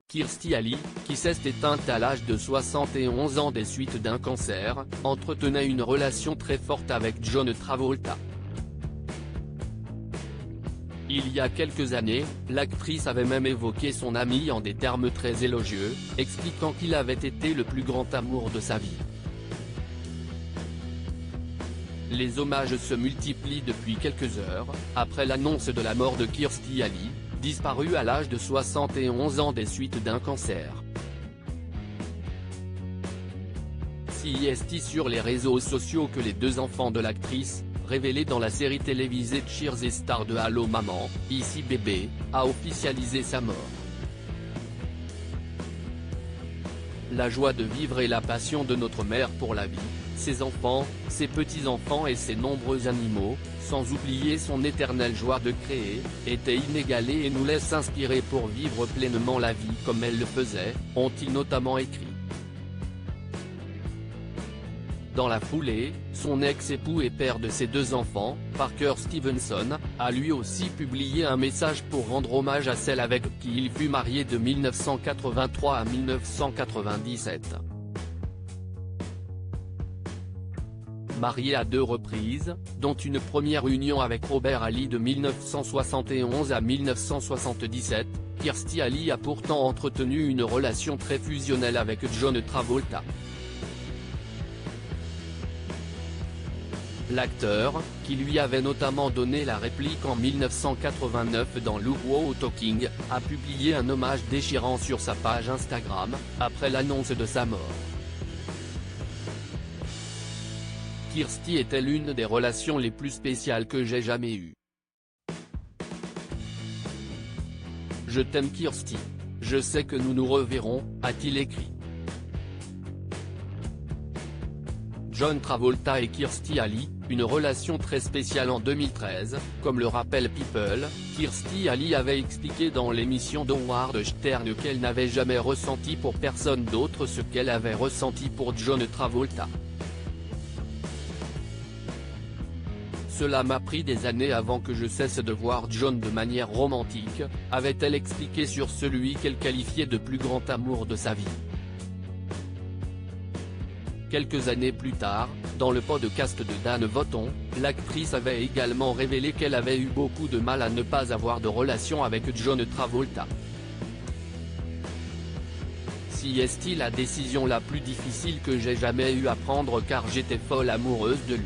Kirstie Alley, qui s'est éteinte à l'âge de 71 ans des suites d'un cancer, entretenait une relation très forte avec John Travolta. Il y a quelques années, l'actrice avait même évoqué son ami en des termes très élogieux, expliquant qu'il avait été le plus grand amour de sa vie. Les hommages se multiplient depuis quelques heures, après l'annonce de la mort de Kirstie Alley, disparue à l'âge de 71 ans des suites d'un cancer. C'est sur les réseaux sociaux que les deux enfants de l'actrice, révélés dans la série télévisée Cheers et star de Allô Maman, Ici Bébé, a officialisé sa mort. La joie de vivre et la passion de notre mère pour la vie, ses enfants, ses petits-enfants et ses nombreux animaux, sans oublier son éternelle joie de créer, était inégalée et nous laisse inspirer pour vivre pleinement la vie comme elle le faisait, ont-ils notamment écrit. Dans la foulée, son ex-époux et père de ses deux enfants, Parker Stevenson, a lui aussi publié un message pour rendre hommage à celle avec qui il fut marié de 1983 à 1997. Marié à deux reprises, dont une première union avec Robert Alley de 1971 à 1977, Kirstie Alley a pourtant entretenu une relation très fusionnelle avec John Travolta. L'acteur, qui lui avait notamment donné la réplique en 1989 dans Look Who's Talking, a publié un hommage déchirant sur sa page Instagram, après l'annonce de sa mort. Kirstie était l'une des relations les plus spéciales que j'ai jamais eues. Je t'aime Kirstie. Je sais que nous nous reverrons, a-t-il écrit. John Travolta et Kirstie Alley, une relation très spéciale en 2013, comme le rappelle People, Kirstie Alley avait expliqué dans l'émission d'Howard Stern qu'elle n'avait jamais ressenti pour personne d'autre ce qu'elle avait ressenti pour John Travolta. Cela m'a pris des années avant que je cesse de voir John de manière romantique, avait-elle expliqué sur celui qu'elle qualifiait de plus grand amour de sa vie. Quelques années plus tard, dans le podcast de Dan Voton, l'actrice avait également révélé qu'elle avait eu beaucoup de mal à ne pas avoir de relation avec John Travolta. C'est la décision la plus difficile que j'ai jamais eu à prendre car j'étais folle amoureuse de lui.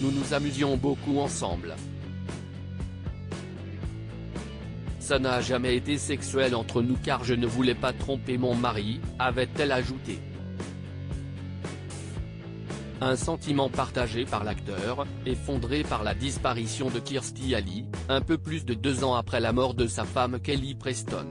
Nous nous amusions beaucoup ensemble. Ça n'a jamais été sexuel entre nous car je ne voulais pas tromper mon mari, avait-elle ajouté. Un sentiment partagé par l'acteur, effondré par la disparition de Kirstie Alley, un peu plus de 2 ans après la mort de sa femme Kelly Preston.